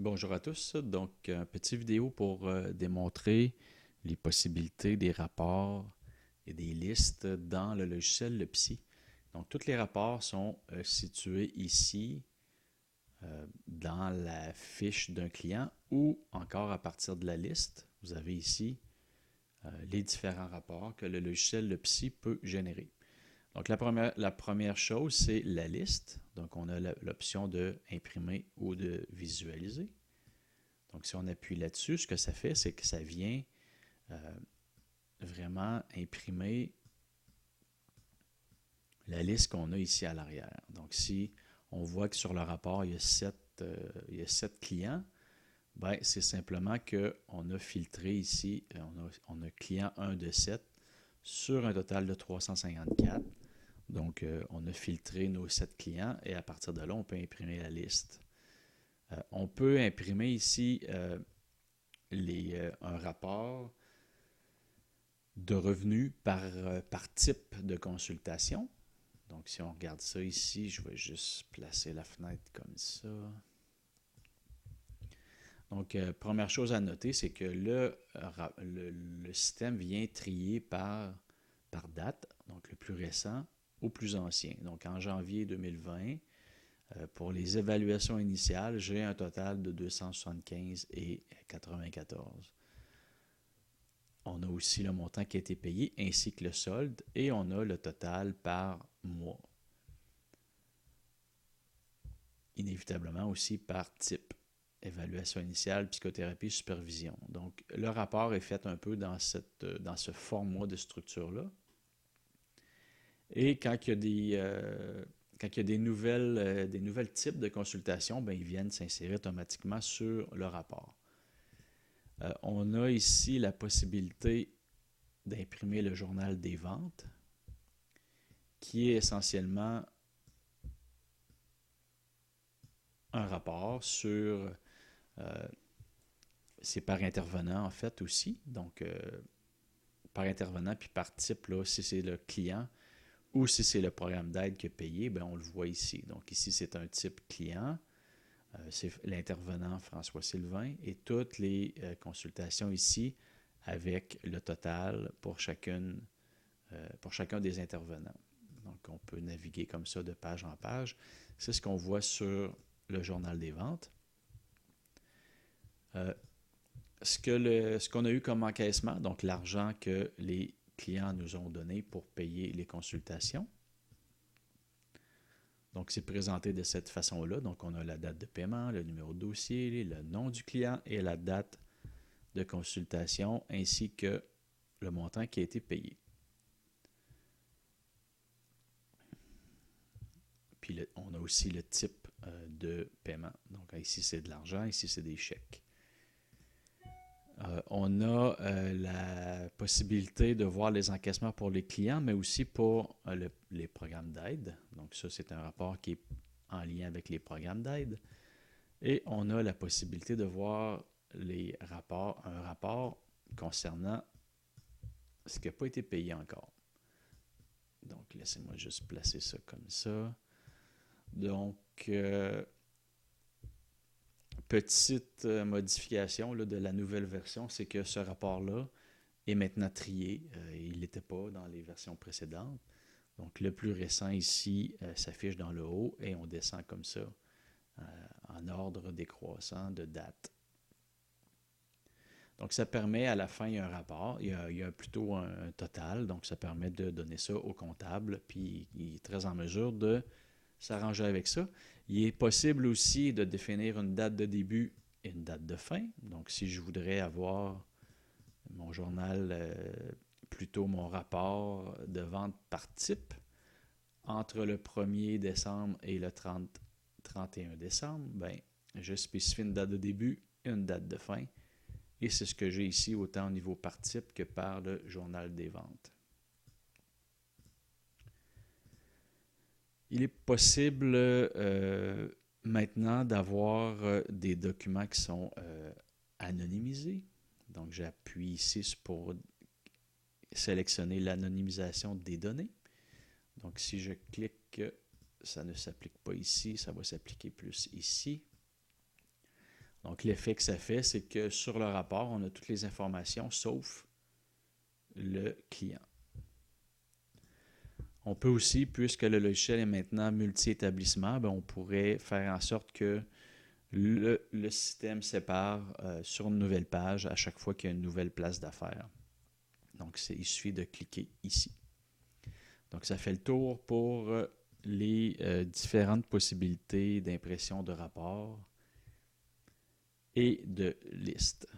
Bonjour à tous. Donc, une petite vidéo pour démontrer les possibilités des rapports et des listes dans le logiciel Le Psy. Donc, tous les rapports sont situés ici dans la fiche d'un client ou encore à partir de la liste. Vous avez ici les différents rapports que le logiciel Le Psy peut générer. Donc, la première chose, c'est la liste. Donc, on a l'option de imprimer ou de visualiser. Donc, si on appuie là-dessus, ce que ça fait, c'est que ça vient vraiment imprimer la liste qu'on a ici à l'arrière. Donc, si on voit que sur le rapport, il y a 7 clients, ben, c'est simplement qu'on a filtré ici, on a client 1 de 7 sur un total de 354. Donc, on a filtré nos 7 clients et à partir de là, on peut imprimer la liste. On peut imprimer ici un rapport de revenus par type de consultation. Donc, si on regarde ça ici, je vais juste placer la fenêtre comme ça. Donc, première chose à noter, c'est que le système vient trier par date, donc le plus récent au plus ancien. Donc, en janvier 2020, pour les évaluations initiales, j'ai un total de 275 et 94. On a aussi le montant qui a été payé ainsi que le solde et on a le total par mois. Inévitablement aussi par type. Évaluation initiale, psychothérapie, supervision. Donc, le rapport est fait un peu dans ce format de structure-là. Et quand il y a des nouvelles types de consultations, ben, ils viennent s'insérer automatiquement sur le rapport. On a ici la possibilité d'imprimer le journal des ventes, qui est essentiellement un rapport sur... c'est par intervenant en fait aussi, donc par intervenant puis par type, là, si c'est le client ou si c'est le programme d'aide qui a payé, ben on le voit ici. Donc ici c'est un type client, c'est l'intervenant François Sylvain et toutes les consultations ici avec le total pour chacun des intervenants. Donc on peut naviguer comme ça de page en page. C'est ce qu'on voit sur le journal des ventes. Ce qu'on a eu comme encaissement, donc l'argent que les clients nous ont donné pour payer les consultations. Donc, c'est présenté de cette façon-là. Donc, on a la date de paiement, le numéro de dossier, le nom du client et la date de consultation, ainsi que le montant qui a été payé. Puis, on a aussi le type de paiement. Donc, ici, c'est de l'argent, ici, c'est des chèques. On a la possibilité de voir les encaissements pour les clients, mais aussi pour les programmes d'aide. Donc ça, c'est un rapport qui est en lien avec les programmes d'aide. Et on a la possibilité de voir un rapport concernant ce qui n'a pas été payé encore. Donc, laissez-moi juste placer ça comme ça. Donc, petite modification là, de la nouvelle version, c'est que ce rapport-là est maintenant trié. Il n'était pas dans les versions précédentes. Donc, le plus récent ici s'affiche dans le haut et on descend comme ça en ordre décroissant de date. Donc, ça permet à la fin, il y a un rapport, il y a plutôt un total, donc ça permet de donner ça au comptable, puis il est très en mesure de s'arranger avec ça. Il est possible aussi de définir une date de début et une date de fin. Donc, si je voudrais avoir mon journal, plutôt mon rapport de vente par type, entre le 1er décembre et le 31 décembre, ben, je spécifie une date de début et une date de fin. Et c'est ce que j'ai ici, autant au niveau par type que par le journal des ventes. Il est possible maintenant d'avoir des documents qui sont anonymisés. Donc, j'appuie ici pour sélectionner l'anonymisation des données. Donc, si je clique, ça ne s'applique pas ici, ça va s'appliquer plus ici. Donc, l'effet que ça fait, c'est que sur le rapport, on a toutes les informations sauf le client. On peut aussi, puisque le logiciel est maintenant multi-établissement, on pourrait faire en sorte que le système sépare sur une nouvelle page à chaque fois qu'il y a une nouvelle place d'affaires. Donc, il suffit de cliquer ici. Donc, ça fait le tour pour les différentes possibilités d'impression de rapports et de listes.